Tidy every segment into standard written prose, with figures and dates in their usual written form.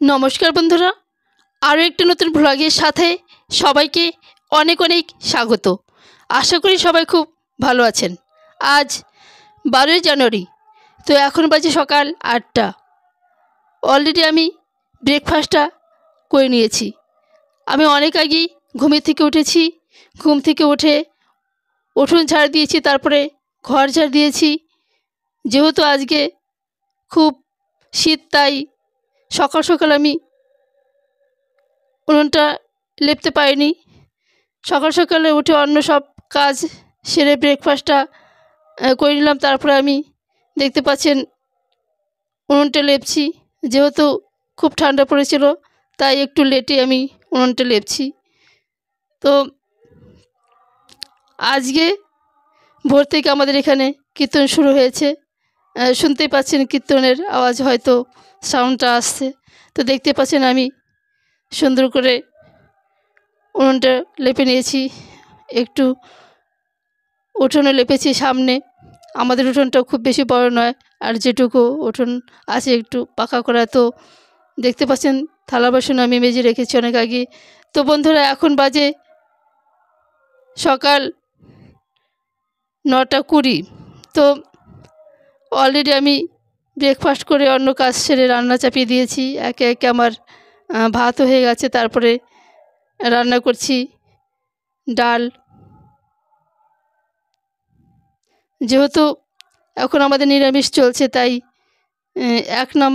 নমস্কার বন্ধুরা, আরও একটি নতুন ব্লগের সাথে সবাইকে অনেক অনেক স্বাগত। আশা করি সবাই খুব ভালো আছেন। আজ 12ই জানুয়ারি, তো এখন বাজে সকাল 8টা। অলরেডি আমি ব্রেকফাস্টটা করে নিয়েছি। আমি অনেক আগেই ঘুমের থেকে উঠেছি। ঘুম থেকে উঠে উঠোন ঝাড় দিয়েছি, তারপরে ঘর ঝাড় দিয়েছি। যেহেতু আজকে খুব শীত, তাই সকাল সকাল আমি উনুনটা লেপতে পারিনি। সকাল সকালে উঠে অন্য সব কাজ সেরে ব্রেকফাস্টটা করে নিলাম। তারপরে আমি দেখতে পাচ্ছেন উনুনটা লেপছি। যেহেতু খুব ঠান্ডা পড়েছিল, তাই একটু লেটে আমি উনুনটা লেপছি। তো আজকে ভোর থেকে আমাদের এখানে কীর্তন শুরু হয়েছে। শুনতেই পাচ্ছেন কীর্তনের আওয়াজ, হয়তো সাউন্ডটা আসছে। তো দেখতে পাচ্ছেন আমি সুন্দর করে উনুনটা লেপে নিয়েছি। একটু উঠোনে লেপেছি সামনে। আমাদের উঠোনটা খুব বেশি বড় নয়, আর যেটুকু উঠোন আছে একটু পাকা করা। তো দেখতে পাচ্ছেন থালা বাসন আমি মেজে রেখেছি অনেক আগে। তো বন্ধুরা, এখন বাজে সকাল 9টা 20। তো অলরেডি আমি ব্রেকফাস্ট করে অন্য কাজ সেরে রান্না চাপিয়ে দিয়েছি। একে একে আমার ভাত হয়ে গেছে। তারপরে রান্না করছি ডাল। যেহেতু এখন আমাদের নিরামিষ চলছে, তাই 1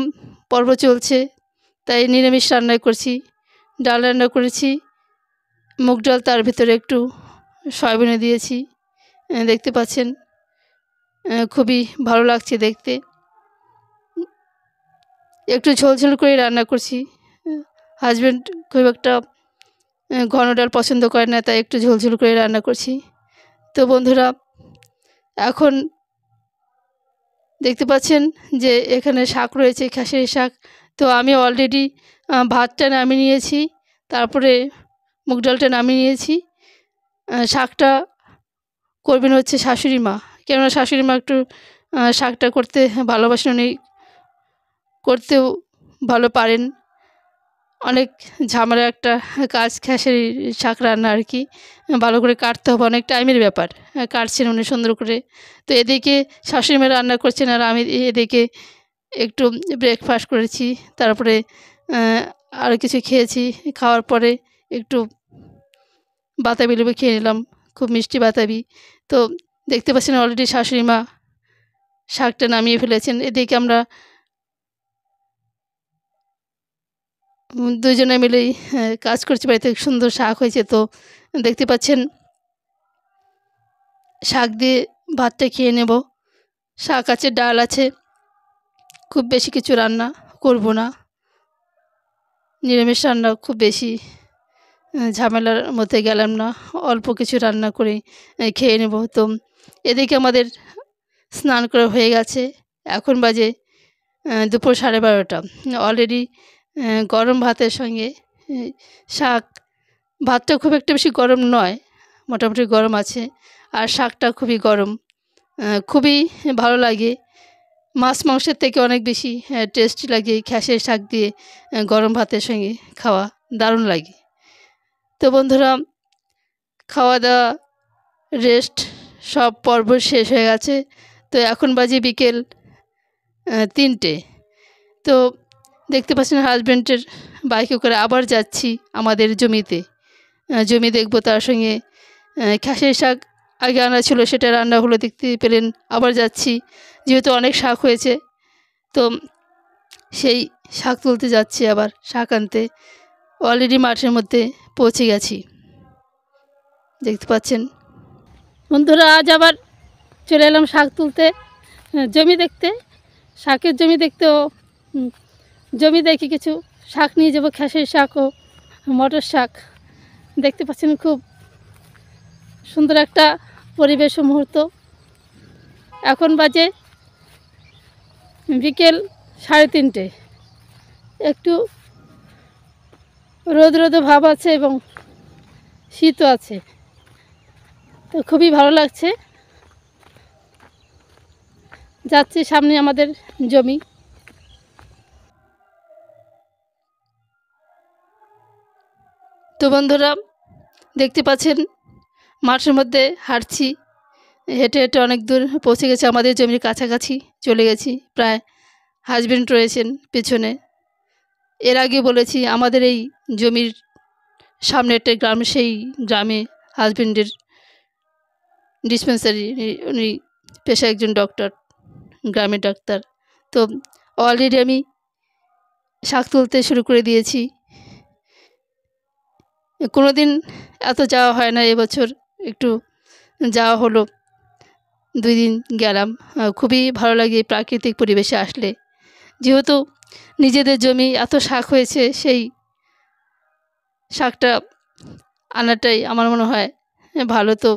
পর্ব চলছে, তাই নিরামিষ রান্না করছি। ডাল রান্না করেছি, মুগ ডাল, তার ভিতরে একটু সয়াবিনে দিয়েছি। দেখতে পাচ্ছেন খুবই ভালো লাগছে দেখতে। একটু ঝোলঝোল করে রান্না করছি। হাজব্যান্ড খুব একটা ঘন ডাল পছন্দ করে না, তাই একটু ঝোলঝোল করে রান্না করছি। তো বন্ধুরা, এখন দেখতে পাচ্ছেন যে এখানে শাক রয়েছে, খেসারি শাক। তো আমি অলরেডি ভাতটা নামিয়ে নিয়েছি, তারপরে মুগ ডালটা নামিয়ে নিয়েছি। শাকটা করবেন হচ্ছে শাশুড়ি মা, কেননা শাশুড়ি মা একটু শাকটা করতে ভালোবাসেন, উনি করতেও ভালো পারেন। অনেক ঝামেলা একটা কাজ খেসারি শাক রান্না আর কি। ভালো করে কাটতে হবে, অনেক টাইমের ব্যাপার। কাটছেন উনি সুন্দর করে। তো এদিকে শাশুড়ি মা রান্না করছেন, আর আমি এদিকে একটু ব্রেকফাস্ট করেছি। তারপরে আরও কিছু খেয়েছি। খাওয়ার পরে একটু বাতাবি লেবু খেয়ে নিলাম, খুব মিষ্টি বাতাবি। তো দেখতে পাচ্ছেন অলরেডি শাশুড়ি মা শাকটা নামিয়ে ফেলেছেন। এদিকে আমরা দুজনে মিলেই কাজ করছি। বাড়িতে সুন্দর শাক হয়েছে। তো দেখতে পাচ্ছেন শাক দিয়ে ভাতটা খেয়ে নেব। শাক আছে, ডাল আছে, খুব বেশি কিছু রান্না করব না। নিরামিষ রান্না খুব বেশি ঝামেলার মধ্যে গেলাম না, অল্প কিছু রান্না করে খেয়ে নেব। তো এদিকে আমাদের স্নান করা হয়ে গেছে। এখন বাজে দুপুর 12:30। অলরেডি গরম ভাতের সঙ্গে শাক, ভাতটা খুব একটা বেশি গরম নয়, মোটামুটি গরম আছে, আর শাকটা খুবই গরম। খুবই ভালো লাগে। মাছ মাংসের থেকে অনেক বেশি টেস্টি লাগে খেসারি শাক দিয়ে গরম ভাতের সঙ্গে খাওয়া, দারুণ লাগে। তো বন্ধুরা, খাওয়া দাওয়া, রেস্ট, সব পর্ব শেষ হয়ে গেছে। তো এখন বাজে বিকেল 3টে। তো দেখতে পাচ্ছেন হাজব্যান্ডের বাইকে করে আবার যাচ্ছি আমাদের জমিতে। জমি দেখব, তার সঙ্গে খেসারি শাক আগে আনা ছিল, সেটা রান্না হলো দেখতে পেলেন। আবার যাচ্ছি, যেহেতু অনেক শাক হয়েছে, তো সেই শাক তুলতে যাচ্ছি, আবার শাক আনতে। অলরেডি মাঠের মধ্যে পৌঁছে গেছি, দেখতে পাচ্ছেন বন্ধুরা। আজ আবার চলে এলাম শাক তুলতে, জমি দেখতে, শাকের জমি দেখতেও। জমি দেখে কিছু শাক নিয়ে যাবো, খেসারি শাক ও মটর শাক। দেখতে পাচ্ছেন খুব সুন্দর একটা পরিবেশ ও মুহূর্ত। এখন বাজে বিকেল 3:30। একটু রোদ রোদ ভাব আছে এবং শীতও আছে, তো খুবই ভালো লাগছে। যাচ্ছি, সামনে আমাদের জমি। তো বন্ধুরা, দেখতে পাচ্ছেন মাঠের মধ্যে হাঁটছি, হেঁটে হেঁটে অনেক দূর পৌঁছে গেছি, আমাদের জমির কাছাকাছি চলে গেছি। প্রায় হাজবেন্ড রয়েছেন পেছনে। এর আগে বলেছি আমাদের এই জমির সামনে একটা গ্রাম, সেই গ্রামে হাজবেন্ডের ডিসপেন্সারি, উনি পেশায় একজন ডক্টর, গ্রামের ডাক্তার। তো অলরেডি আমি শাক তুলতে শুরু করে দিয়েছি। কোনো দিন এত যাওয়া হয় না, এবছর একটু যাওয়া হলো, 2 দিন গেলাম। খুবই ভালো লাগে প্রাকৃতিক পরিবেশে আসলে, যেহেতু নিজেদের জমি এত শাক হয়েছে, সেই শাকটা আনাটাই আমার মনে হয় ভালো। তো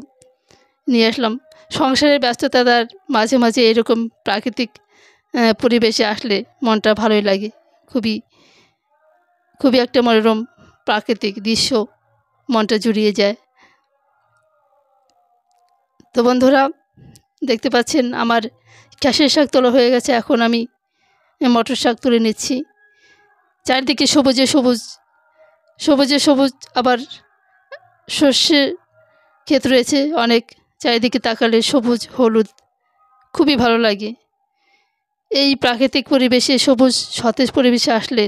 নিয়ে আসলাম। সংসারের ব্যস্ততার মাঝে মাঝে এরকম প্রাকৃতিক পরিবেশে আসলে মনটা ভালোই লাগে। খুবই খুবই একটা মনোরম প্রাকৃতিক দৃশ্য, মনটা জুড়িয়ে যায়। তো বন্ধুরা, দেখতে পাচ্ছেন আমার খেসারি শাক তোলা হয়ে গেছে, এখন আমি মটর শাক তুলে নিচ্ছি। চারিদিকে সবুজে সবুজ, সবুজে সবুজ, আবার সর্ষে ক্ষেত রয়েছে অনেক, চারিদিকে তাকালে সবুজ হলুদ, খুবই ভালো লাগে। এই প্রাকৃতিক পরিবেশে, সবুজ সতেজ পরিবেশে আসলে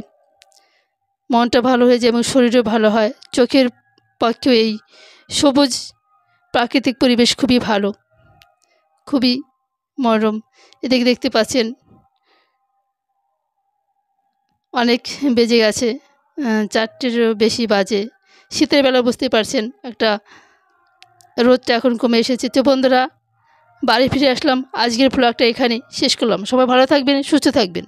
মনটা ভালো হয়ে যায় এবং শরীরও ভালো হয়। চোখের পক্ষেও এই সবুজ প্রাকৃতিক পরিবেশ খুবই ভালো, খুবই মনোরম। এদিকে দেখতে পাচ্ছেন অনেক বেজে গেছে, 4টেরও বেশি বাজে। শীতের বেলা বুঝতে পারছেন একটা রোদটা এখন কমে এসেছে। তো বন্ধুরা, বাড়ি ফিরে আসলাম, আজকের ব্লগটা এখানে শেষ করলাম। সবাই ভালো থাকবেন, সুস্থ থাকবেন।